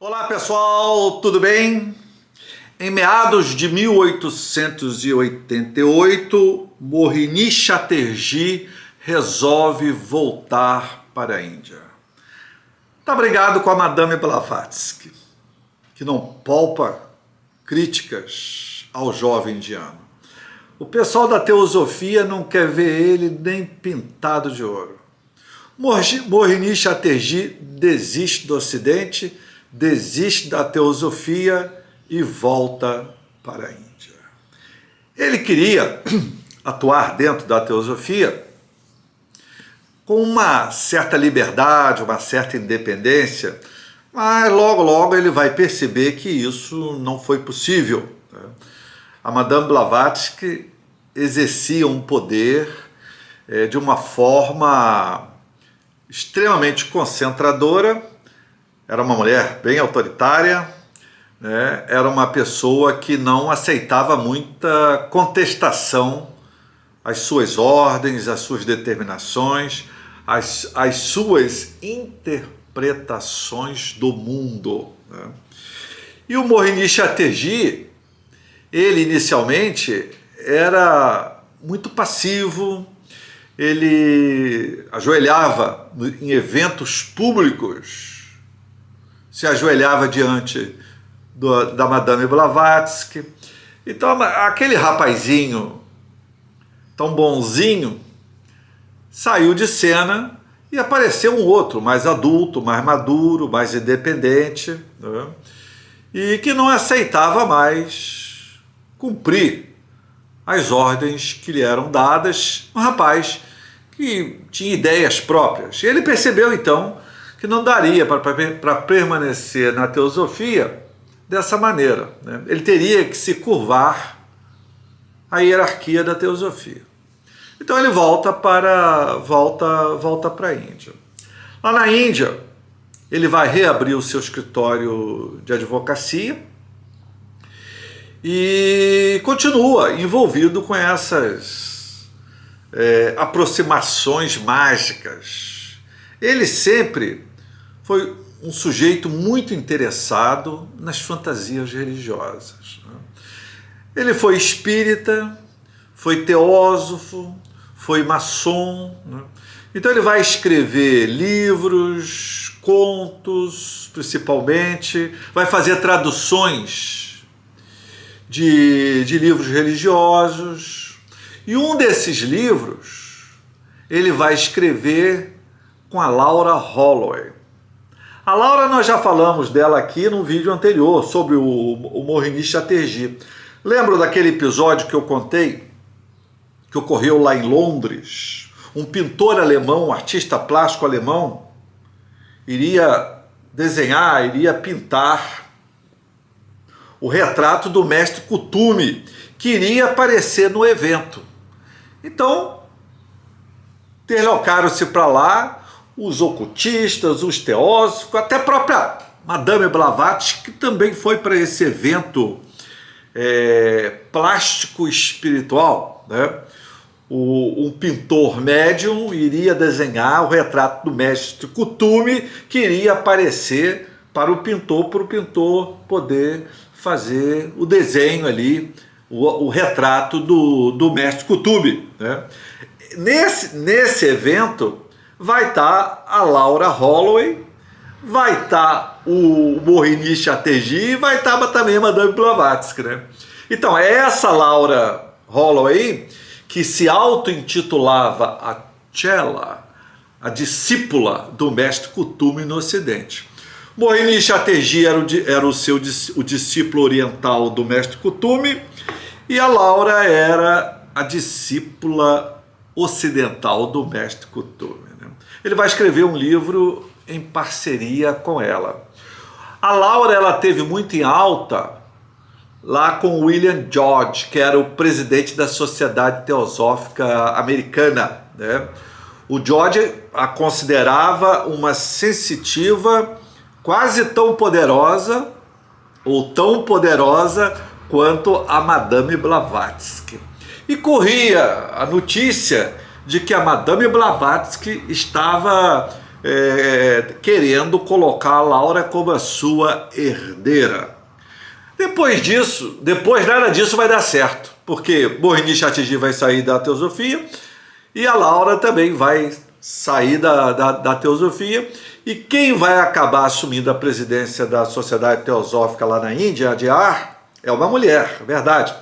Olá pessoal, tudo bem? Em meados de 1888, Mohini Chatterjee resolve voltar para a Índia. Está brigado com a Madame Blavatsky, que não poupa críticas ao jovem indiano. O pessoal da teosofia não quer ver ele nem pintado de ouro. Mohini Chatterjee desiste do Ocidente, desiste da teosofia e volta para a Índia. Ele queria atuar dentro da teosofia com uma certa liberdade, uma certa independência, mas logo ele vai perceber que isso não foi possível. A Madame Blavatsky exercia um poder de uma forma extremamente concentradora, era uma mulher bem autoritária, né? Era uma pessoa que não aceitava muita contestação às suas ordens, às suas determinações, às suas interpretações do mundo, né? E o Mohini Chatterjee, ele inicialmente era muito passivo, ele ajoelhava em eventos públicos, se ajoelhava diante da Madame Blavatsky. Então aquele rapazinho tão bonzinho saiu de cena e apareceu um outro, mais adulto, mais maduro, mais independente, né? E que não aceitava mais cumprir as ordens que lhe eram dadas, um rapaz que tinha ideias próprias. E ele percebeu então que não daria para permanecer na teosofia dessa maneira, né? Ele teria que se curvar à hierarquia da teosofia. Então ele volta para a Índia. Lá na Índia, ele vai reabrir o seu escritório de advocacia e continua envolvido com essas aproximações mágicas. Ele sempre foi um sujeito muito interessado nas fantasias religiosas. Ele foi espírita, foi teósofo, foi maçom, né? Então ele vai escrever livros, contos, principalmente, vai fazer traduções de livros religiosos, e um desses livros ele vai escrever com a Laura Holloway. A Laura, nós já falamos dela aqui no vídeo anterior, sobre o Mohini Chatterjee. Lembra daquele episódio que eu contei, que ocorreu lá em Londres? Um pintor alemão, um artista plástico alemão, iria desenhar, iria pintar o retrato do mestre Kuthumi, que iria aparecer no evento. Então, deslocaram-se para lá os ocultistas, os teósofos, até a própria Madame Blavatsky, que também foi para esse evento plástico espiritual, né? Um pintor médium iria desenhar o retrato do mestre Kuthumi, que iria aparecer para o pintor poder fazer o desenho ali, o retrato do mestre Kuthumi, né? Nesse evento vai estar a Laura Holloway, vai estar o Mohini Chatterjee e vai estar também a Madame Blavatsky, né? Então, é essa Laura Holloway que se auto-intitulava a Chela, a discípula do mestre Kuthumi no Ocidente. Mohini Chatterjee era o discípulo oriental do mestre Kuthumi, e a Laura era a discípula ocidental do mestre Kuthumi, né? Ele vai escrever um livro em parceria com ela. A Laura, ela teve muito em alta lá com William George, que era o presidente da Sociedade Teosófica Americana, né? O George a considerava uma sensitiva quase tão poderosa, ou tão poderosa quanto a Madame Blavatsky. E corria a notícia de que a Madame Blavatsky estava querendo colocar a Laura como a sua herdeira. Depois disso, nada disso vai dar certo, porque Mohini Chatterjee vai sair da teosofia e a Laura também vai sair da teosofia, e quem vai acabar assumindo a presidência da Sociedade Teosófica lá na Índia, a Dhyar, é uma mulher, é verdade,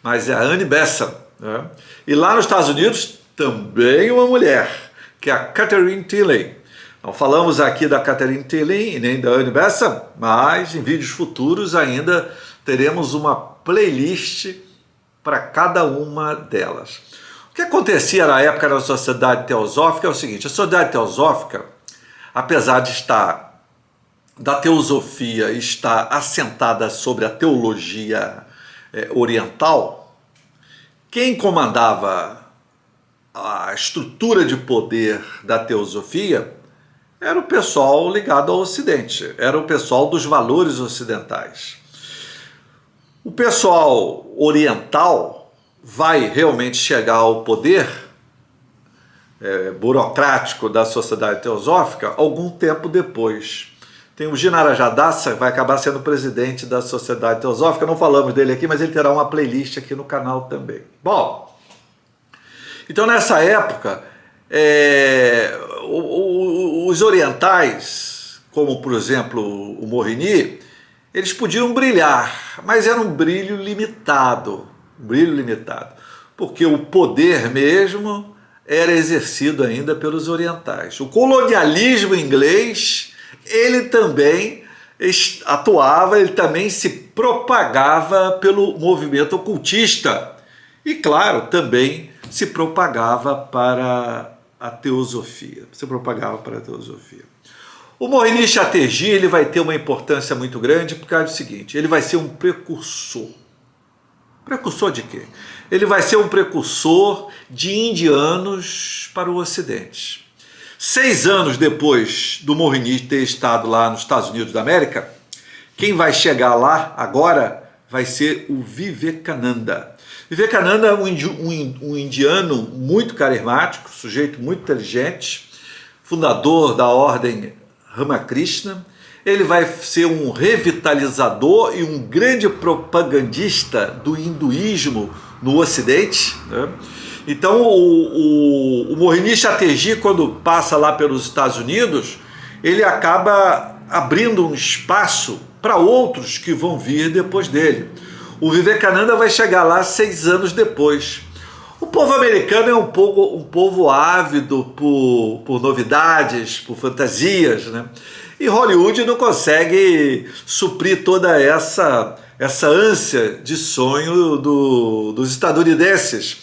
mas é a Annie Besant, né? E lá nos Estados Unidos, também uma mulher, que é a Catherine Tilling. Não falamos aqui da Catherine Tilling e nem da Annie Besant, mas em vídeos futuros ainda teremos uma playlist para cada uma delas. O que acontecia na época da Sociedade Teosófica é o seguinte: a Sociedade Teosófica, apesar de da teosofia estar assentada sobre a teologia oriental, quem comandava a estrutura de poder da teosofia era o pessoal ligado ao Ocidente, era o pessoal dos valores ocidentais. O pessoal oriental vai realmente chegar ao poder burocrático da Sociedade Teosófica algum tempo depois. Tem o Jinarajadasa, vai acabar sendo presidente da Sociedade Teosófica, não falamos dele aqui, mas ele terá uma playlist aqui no canal também. Bom, então nessa época, os orientais, como por exemplo o Mohini, eles podiam brilhar, mas era um brilho limitado, porque o poder mesmo era exercido ainda pelos orientais. O colonialismo inglês, ele também atuava, ele também se propagava pelo movimento ocultista e, claro, também se propagava para a teosofia. O Mohini Chatterjee, ele vai ter uma importância muito grande por causa do seguinte: ele vai ser um precursor. Precursor de quê? Ele vai ser um precursor de indianos para o Ocidente. 6 anos depois do Mohini ter estado lá nos Estados Unidos da América, quem vai chegar lá agora vai ser o Vivekananda. Vivekananda é um indiano muito carismático, sujeito muito inteligente, fundador da ordem Ramakrishna. Ele vai ser um revitalizador e um grande propagandista do hinduísmo no Ocidente, né? Então o Mohini Chatterjee, quando passa lá pelos Estados Unidos, ele acaba abrindo um espaço para outros que vão vir depois dele. O Vivekananda vai chegar lá 6 anos depois. O povo americano é um povo ávido por novidades, por fantasias, né? E Hollywood não consegue suprir toda essa ânsia de sonho dos estadunidenses.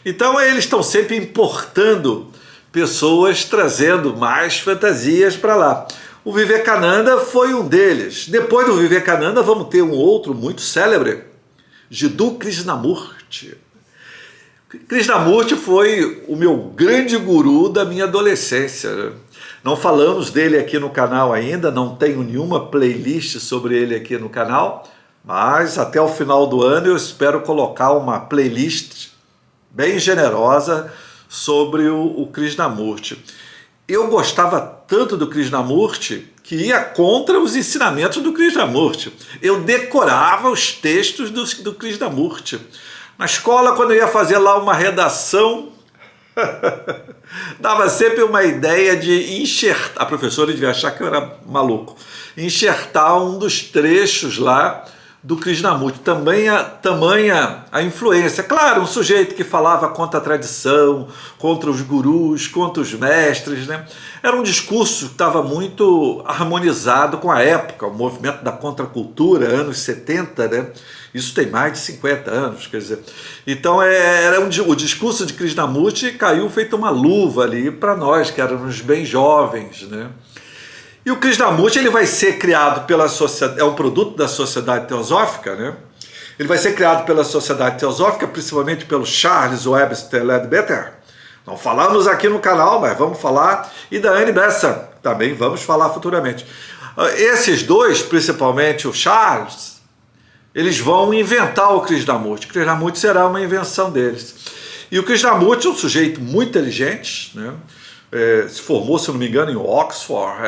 Então eles estão sempre importando pessoas, trazendo mais fantasias para lá. O Vivekananda foi um deles. Depois do Vivekananda vamos ter um outro muito célebre, Jiddu Krishnamurti. Krishnamurti foi o meu grande guru da minha adolescência, né? Não falamos dele aqui no canal ainda, não tenho nenhuma playlist sobre ele aqui no canal, mas até o final do ano eu espero colocar uma playlist bem generosa sobre o Krishnamurti. Eu gostava tanto do Krishnamurti que ia contra os ensinamentos do Krishnamurti. Eu decorava os textos do Krishnamurti. Na escola, quando eu ia fazer lá uma redação, dava sempre uma ideia de enxertar, a professora devia achar que eu era maluco, enxertar um dos trechos lá do Krishnamurti, tamanha a influência. Claro, um sujeito que falava contra a tradição, contra os gurus, contra os mestres, né? Era um discurso que estava muito harmonizado com a época, o movimento da contracultura, anos 70, né? Isso tem mais de 50 anos, quer dizer. Então o discurso de Krishnamurti caiu feito uma luva ali para nós, que éramos bem jovens, né? E o Krishnamurti, ele vai ser criado pela sociedade, é um produto da Sociedade Teosófica, né? Ele vai ser criado pela Sociedade Teosófica, principalmente pelo Charles Webster Leadbeater. Não falamos aqui no canal, mas vamos falar, e da Annie Besant, também vamos falar futuramente. Esses dois, principalmente o Charles, eles vão inventar o Krishnamurti. O Krishnamurti será uma invenção deles. E o Krishnamurti é um sujeito muito inteligente, né? se formou, se não me engano, em Oxford.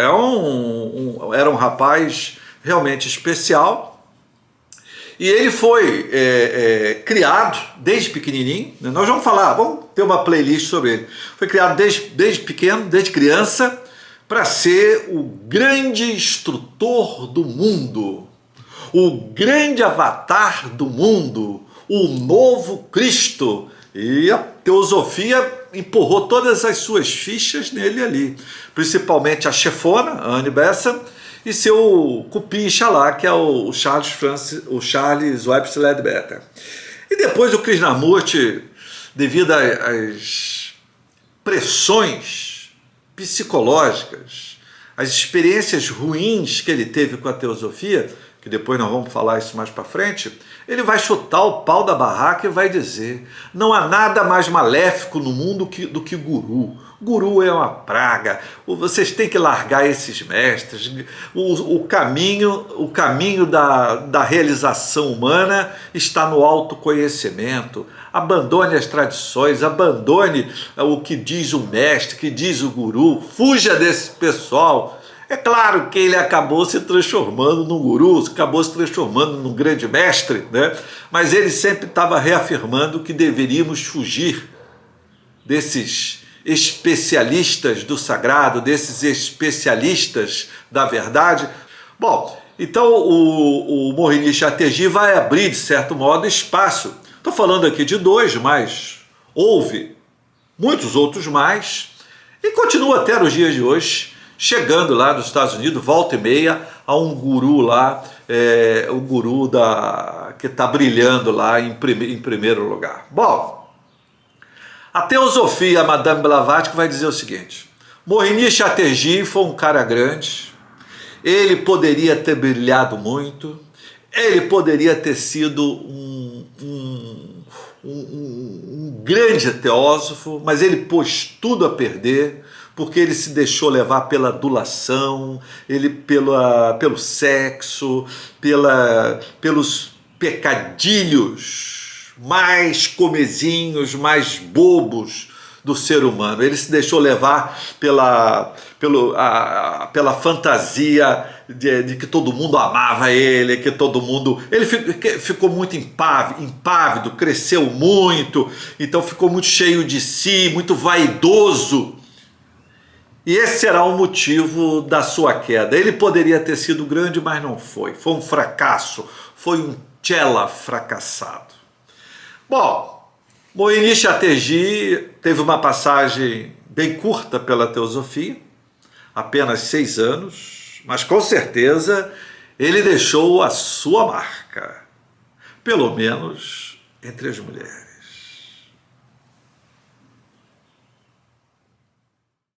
Era um rapaz realmente especial. E ele foi criado desde pequenininho, né? Nós vamos ter uma playlist sobre ele. Foi criado desde pequeno, desde criança, para ser o grande instrutor do mundo, o grande avatar do mundo, o novo Cristo. E a teosofia empurrou todas as suas fichas nele ali, principalmente a chefona, a Annie Besant, e seu cupincha lá, que é o Charles Webster Leadbeater. E depois o Krishnamurti, devido às pressões psicológicas, as experiências ruins que ele teve com a teosofia, que depois nós vamos falar isso mais para frente, ele vai chutar o pau da barraca e vai dizer: não há nada mais maléfico no mundo do que guru. Guru é uma praga, vocês têm que largar esses mestres. O caminho da realização humana está no autoconhecimento. Abandone as tradições, abandone o que diz o mestre, que diz o guru, fuja desse pessoal. É claro que ele acabou se transformando num guru, acabou se transformando num grande mestre, né? Mas ele sempre estava reafirmando que deveríamos fugir desses especialistas do sagrado, desses especialistas da verdade. Bom, então o Mohinish Chatterjee vai abrir, de certo modo, espaço. Estou falando aqui de dois, mas houve muitos outros mais, e continua até os dias de hoje, chegando lá nos Estados Unidos, volta e meia, a um guru lá, o guru que está brilhando lá em primeiro lugar. Bom, a teosofia Madame Blavatsky vai dizer o seguinte: Mohinish Chatterjee foi um cara grande, ele poderia ter brilhado muito, ele poderia ter sido um grande teósofo, mas ele pôs tudo a perder, porque ele se deixou levar pela adulação, pelo sexo, pelos pecadilhos mais comezinhos, mais bobos do ser humano. Ele se deixou levar pela fantasia de que todo mundo amava ele, que todo mundo... Ele ficou muito impávido, cresceu muito, então ficou muito cheio de si, muito vaidoso. E esse será o motivo da sua queda. Ele poderia ter sido grande, mas não foi. Foi um fracasso, foi um chela fracassado. Bom, Mohinish Chatterjee teve uma passagem bem curta pela teosofia, apenas 6 anos, mas com certeza ele deixou a sua marca, pelo menos entre as mulheres.